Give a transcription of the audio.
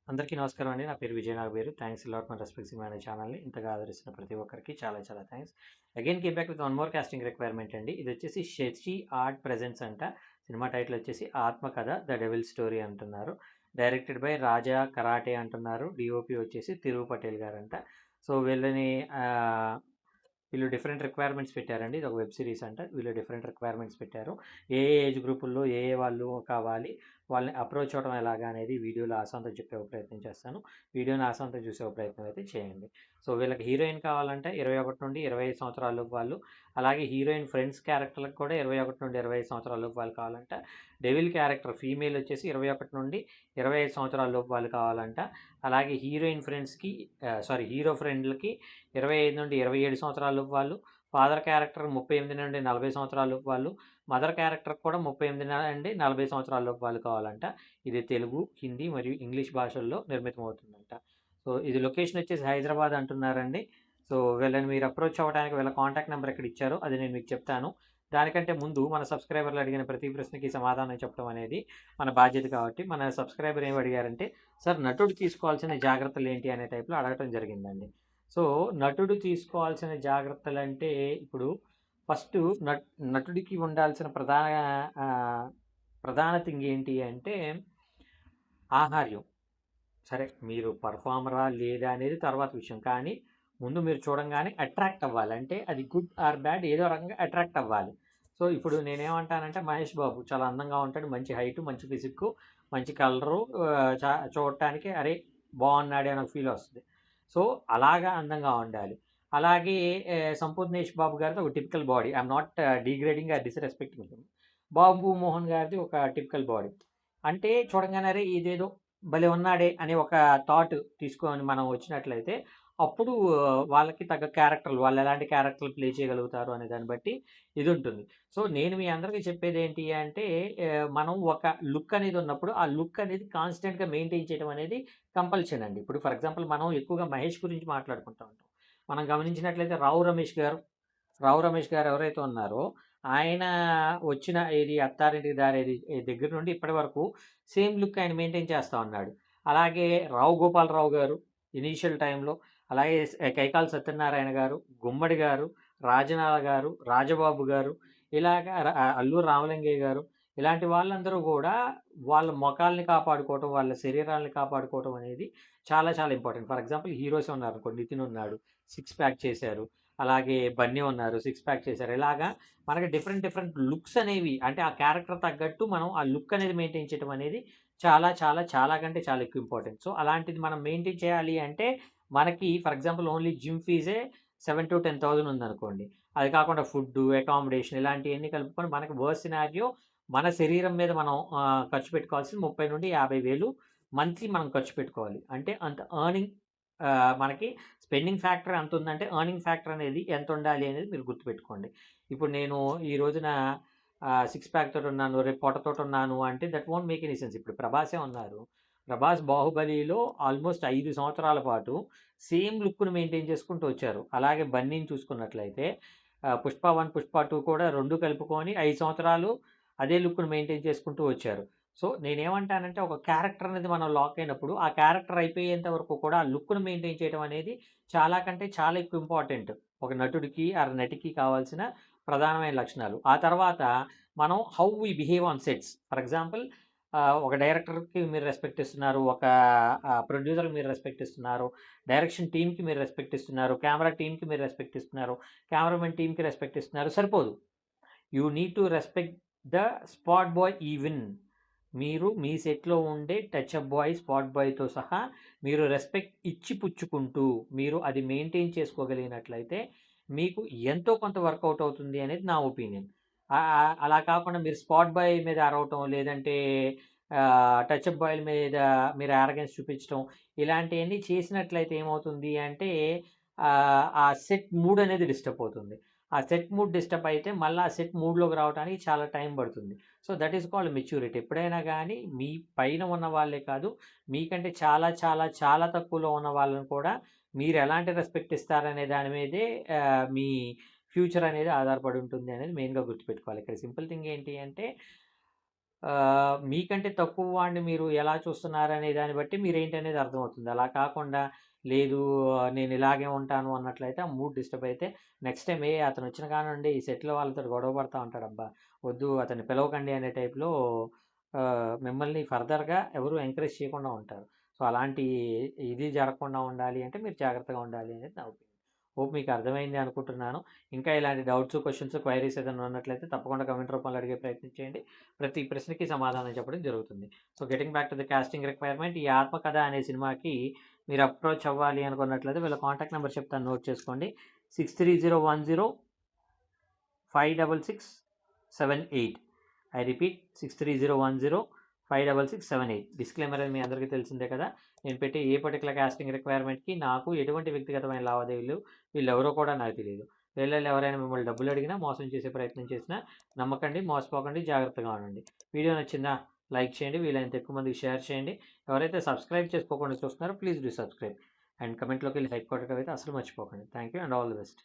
అందరికీ నమస్కారం అండి. నా పేరు Vijay Nagaveru. Thanks a lot for respecting my ఛానల్‌ని. ఇంతగా ఆదరిస్తున్న ప్రతి ఒక్కరికి చాలా చాలా thanks. Again came back with one more casting requirement అండి. ఇదొచ్చేసి 'శశి ఆర్ట్ ప్రెజెంట్స్' అంట. సినిమా టైటిల్ వచ్చేసి 'ఆత్మకథ ద డెవిల్ స్టోరీ' అంటున్నారు. డైరెక్టెడ్ బై రాజా కరాటే అంటున్నారు. డీఓపీ వచ్చేసి తిరు పటేల్ గారంట. సో వీళ్ళని వీళ్ళు డిఫరెంట్ రిక్వైర్మెంట్స్ పెట్టారండి. ఇది ఒక వెబ్ సిరీస్ అంట. వీళ్ళు డిఫరెంట్ రిక్వైర్మెంట్స్ పెట్టారు. ఏ ఏజ్ గ్రూపుల్లో ఏ వాళ్ళు కావాలి, వాళ్ళని అప్రోచ్ అవ్వడం ఎలాగా అనేది వీడియోలో ఆసాంతం చెప్పే ప్రయత్నం చేస్తాను. వీడియోని ఆసాంతం చూసే ప్రయత్నం అయితే చేయండి. సో వీళ్ళకి హీరోయిన్ కావాలంటే 21 నుండి 25 సంవత్సరాలలోపు వాళ్ళు, అలాగే హీరోయిన్ ఫ్రెండ్స్ క్యారెక్టర్లకు కూడా 21 నుండి 25 సంవత్సరాలలోపు వాళ్ళు కావాలంట. డెవిల్ క్యారెక్టర్ ఫీమేల్ వచ్చేసి 21 నుండి 25 సంవత్సరాలలోపు వాళ్ళు కావాలంట. అలాగే హీరోయిన్ ఫ్రెండ్స్కి హీరో ఫ్రెండ్లకి 25 నుండి 27 సంవత్సరాలలోపు వాళ్ళు, ఫాదర్ క్యారెక్టర్ 38 నుండి 40 సంవత్సరాలలోపు వాళ్ళు, మదర్ క్యారెక్టర్ కూడా 38 నుండి 40 సంవత్సరాలలోపు వాళ్ళు కావాలంట. ఇది తెలుగు, హిందీ మరియు ఇంగ్లీష్ భాషల్లో నిర్మితమవుతుందంట. సో ఇది లొకేషన్ వచ్చేసి హైదరాబాద్ అంటున్నారండి. సో వీళ్ళని మీరు అప్రోచ్ అవ్వడానికి వీళ్ళ కాంటాక్ట్ నెంబర్ ఎక్కడ ఇచ్చారో అది నేను మీకు చెప్తాను. దానికంటే ముందు మన సబ్స్క్రైబర్లు అడిగిన ప్రతి ప్రశ్నకి సమాధానం చెప్పడం అనేది మన బాధ్యత కాబట్టి, మన సబ్స్క్రైబర్ ఏమి అడిగారంటే, సార్ నటుడు తీసుకోవాల్సిన జాగ్రత్తలు ఏంటి అనే టైప్లో అడగటం జరిగిందండి. సో నటుడు తీసుకోవాల్సిన జాగ్రత్తలంటే ఇప్పుడు ఫస్ట్ నటుడికి ఉండాల్సిన ప్రధాన థింగ్ ఏంటి అంటే ఆహార్యం. సరే మీరు పర్ఫార్మరా లేదా అనేది తర్వాత విషయం. కానీ ముందు మీరు చూడంగానే అట్రాక్ట్ అవ్వాలి. అంటే అది గుడ్ ఆర్ బ్యాడ్ ఏదో రకంగా అట్రాక్ట్ అవ్వాలి. సో ఇప్పుడు నేనేమంటానంటే మహేష్ బాబు చాలా అందంగా ఉంటాడు. మంచి హైటు, మంచి ఫిజిక్కు, మంచి కలరు, చూడటానికి అరే బాగున్నాడే అని ఒక ఫీల్ వస్తుంది. సో అలాగా అందంగా ఉండాలి. అలాగే సంపూర్ణేష్ బాబు గారిది ఒక typical body. I'm not degrading or disrespecting him. Babu Mohan గారిది ఒక టిపికల్ బాడీ. అంటే చూడంగానే అరే ఇదేదో భలే ఉన్నాడే అనే ఒక థాట్ తీసుకొని మనం వచ్చినట్లయితే అప్పుడు వాళ్ళకి తగ్గ క్యారెక్టర్లు వాళ్ళు ఎలాంటి క్యారెక్టర్లు ప్లే చేయగలుగుతారు అనే దాన్ని బట్టి ఇది ఉంటుంది. సో నేను మీ అందరికీ చెప్పేది ఏంటి అంటే మనం ఒక లుక్ అనేది ఉన్నప్పుడు ఆ లుక్ అనేది కాన్స్టెంట్‌గా మెయింటైన్ చేయడం అనేది కంపల్షన్ అండి. ఇప్పుడు ఫర్ ఎగ్జాంపుల్ మనం ఎక్కువగా మహేష్ గురించి మాట్లాడుకుంటూ ఉంటాం. మనం గమనించినట్లయితే 'రావు రమేష్' గారు ఎవరైతే ఉన్నారో ఆయన వచ్చిన ఏది 'అత్తారింటికి దారేది' దగ్గర నుండి ఇప్పటి వరకు సేమ్ లుక్ ఆయన మెయింటైన్ చేస్తా ఉన్నాడు. అలాగే 'రావు గోపాలరావు' గారు ఇనీషియల్ టైంలో, అలాగే 'కైకాల సత్యనారాయణ' గారు, 'గుమ్మడి' గారు, 'రాజనాల' గారు, 'రాజబాబు' గారు, ఇలాగా 'అల్లూరి రామలింగయ్య' గారు, ఇలాంటి వాళ్ళందరూ గూడా వాళ్ళ మొఖాల్ని కాపాడుకోవటం, వాళ్ళ శరీరాల్ని కాపాడుకోవటం అనేది చాలా చాలా ఇంపార్టెంట్. ఫర్ ఎగ్జాంపుల్ హీరోసే ఉన్నారనుకోండి 'నితిన్' ఉన్నాడు, సిక్స్ ప్యాక్ చేశారు. అలాగే 'బన్నీ' ఉన్నారు, సిక్స్ ప్యాక్ చేశారు. ఇలాగా మనకి డిఫరెంట్ డిఫరెంట్ లుక్స్ అనేవి అంటే ఆ క్యారెక్టర్ తగ్గట్టు మనం ఆ లుక్ అనేది మెయింటైన్ చేయడం అనేది చాలా చాలా చాలా కంటే చాలా ఎక్కువ ఇంపార్టెంట్. సో అలాంటిది మనం మెయింటైన్ చేయాలి అంటే మనకి ఫర్ ఎగ్జాంపుల్ ఓన్లీ జిమ్ ఫీజే 7,000-10,000 ఉందనుకోండి. అది కాకుండా ఫుడ్డు, అకామిడేషన్ ఇలాంటియన్నీ కలుపుకొని మనకి వర్స్ట్ సినారియో మన శరీరం మీద మనం ఖర్చు పెట్టుకోవాల్సింది 30,000-50,000 మంత్లీ మనం ఖర్చు పెట్టుకోవాలి. అంటే అంత ఎర్నింగ్ మనకి స్పెండింగ్ ఫ్యాక్టర్ ఎంతుందంటే ఎర్నింగ్ ఫ్యాక్టర్ అనేది ఎంతుండాలి అనేది మీరు గుర్తుపెట్టుకోండి. ఇప్పుడు నేను ఈ రోజున సిక్స్ ప్యాక్ తోటున్నాను, రేపు పొట్టతోటున్నాను అంటే that won't make any sense. ఇప్పుడు ప్రభాసే ఉన్నారు. ప్రభాస్ 'బాహుబలిలో' ఆల్మోస్ట్ 5 సంవత్సరాల పాటు సేమ్ లుక్‌ని మెయింటైన్ చేసుకుంటూ వచ్చారు. అలాగే 'బన్నీని' చూసుకున్నట్లయితే 'పుష్ప 1', 'పుష్ప 2' కూడా 2 కలుపుకొని 5 సంవత్సరాలు అదే లుక్‌ని మెయింటైన్ చేసుకుంటూ వచ్చారు. సో నేనేమంటానంటే ఒక క్యారెక్టర్ అనేది మనం లాక్ అయినప్పుడు ఆ క్యారెక్టర్ అయిపోయేంత వరకు కూడా ఆ లుక్‌ని మెయింటైన్ చేయడం అనేది చాలా కంటే చాలా ఎక్కువ ఇంపార్టెంట్. ఒక నటుడికి ఆర్ నటికి కావాల్సిన ప్రధానమైన లక్షణాలు. ఆ తర్వాత మనం how we behave on sets. For example ఒక డైరెక్టర్‌కి మీరు రెస్పెక్ట్ ఇస్తున్నారు. ఒక ప్రొడ్యూసర్‌కి మీరు రెస్పెక్ట్ ఇస్తున్నారు. డైరెక్షన్ టీమ్‌కి మీరు రెస్పెక్ట్ ఇస్తున్నారు. కెమెరా టీమ్‌కి మీరు రెస్పెక్ట్ ఇస్తున్నారు. కెమెరామెన్ టీమ్‌కి రెస్పెక్ట్ ఇస్తున్నారు. సరిపోదు. You need to respect the spot bye even. మీరు మీ సెట్‌లో ఉండే టచప్ బాయ్, స్పాట్ బాయ్‌తో సహా మీరు రెస్పెక్ట్ ఇచ్చి పుచ్చుకుంటూ, మీరు అది మెయింటైన్ చేసుకోగలిగినట్లయితే, మీకు ఎంతో కొంత వర్కౌట్ అవుతుంది అనేది నా ఒపీనియన్. అలా కాకుండా మీరు స్పాట్ బాయ్ మీద అరవటం, లేదంటే టచప్ బాయ్‌ల మీద మీరు యారగెన్స్ చూపించటం, ఇలాంటియన్నీ చేసినట్లయితే ఏమవుతుంది అంటే, ఆ సెట్ మూడ్ అనేది డిస్టర్బ్ అవుతుంది. ఆ సెట్ మూడ్ డిస్టర్బ్ అయితే మళ్ళా ఆ సెట్ మూడ్‌లోకి రావడానికి చాలా టైం పడుతుంది. So, that is called maturity. ఎప్పుడైనా గానీ మీ పైన ఉన్న వాళ్ళే కాదు, మీకంటే చాలా చాలా చాలా తక్కువలో ఉన్న వాళ్ళని కూడా మీరెలాంటి రెస్పెక్ట్ ఇస్తారనే దాని మీదే మీ ఫ్యూచర్ అనేది ఆధారపడి ఉంటుంది అనేది మెయిన్‌గా గుర్తుపెట్టుకోవాలి. ఇక్కడ సింపుల్ థింగ్ ఏంటి అంటే మీకంటే తక్కువ వాడిని మీరు ఎలా చూస్తున్నారనే దాన్ని బట్టి మీరేంటనేది అర్థమవుతుంది. అలా కాకుండా లేదు నేను ఇలాగే ఉంటాను అన్నట్లయితే ఆ మూడ్ డిస్టర్బ్ అయితే నెక్స్ట్ టైమ్ అతనొచ్చిన కాడ నుండి ఈ సెట్‌లో వాళ్ళతోటి గొడవ పడతా ఉంటాడబ్బా! వద్దు అతన్ని పిలవకండి అనే టైప్‌లో మిమ్మల్ని ఫర్దర్‌గా ఎవరు ఎంకరేజ్ చేయకుండా ఉంటారు. సో, అలాంటి ఇది జరగకుండా ఉండాలి అంటే మీరు జాగ్రత్తగా ఉండాలి అనేది నా ఒపీనియన్. హోప్ మీకు అర్థమైంది అనుకుంటున్నాను. ఇంకా ఇలాంటి డౌట్స్, క్వెషన్స్, క్వైరీస్ ఏదైనా ఉన్నట్లయితే తప్పకుండా కామెంట్ రూపంలో అడిగే ప్రయత్నం చేయండి. ప్రతి ప్రశ్నకి సమాధానం చెప్పడం జరుగుతుంది. So, getting back to the casting requirement ఈ 'ఆత్మకథ' అనే సినిమాకి మీరు అప్రోచ్ అవ్వాలి అనుకున్నట్లయితే వీళ్ళ కాంటాక్ట్ నంబర్ చెప్తాను నోట్ చేసుకోండి. 6301056678. I repeat 6301056678. డిస్క్లైమర్ అని మీ అందరికీ తెలిసిందే కదా! నేను పెట్టే ఏ పర్టిక్యులర్ కాస్టింగ్ రిక్వైర్మెంట్‌కి నాకు ఎటువంటి వ్యక్తిగతమైన లావాదేవీలు వీళ్ళెవరో కూడా నాకు తెలీదు. వీళ్ళలో ఎవరైనా మిమ్మల్ని డబ్బులు అడిగినా, మోసం చేసే ప్రయత్నం చేసినా నమ్మకండి, మోసపోకండి, జాగ్రత్తగా ఉండండి. వీడియో నచ్చిందా? లైక్ చేయండి. వీలైనంత ఎక్కువ మందికి షేర్ చేయండి. ఎవరైతే సబ్స్క్రైబ్ చేసుకోకుండా చూస్తున్నారో ప్లీజ్ డూ సబ్స్క్రైబ్. అండ్ కమెంట్‌లోకెళ్ళి హైప్ కొట్టడం అయితే అసలు మర్చిపోకండి. Thank you and all the best.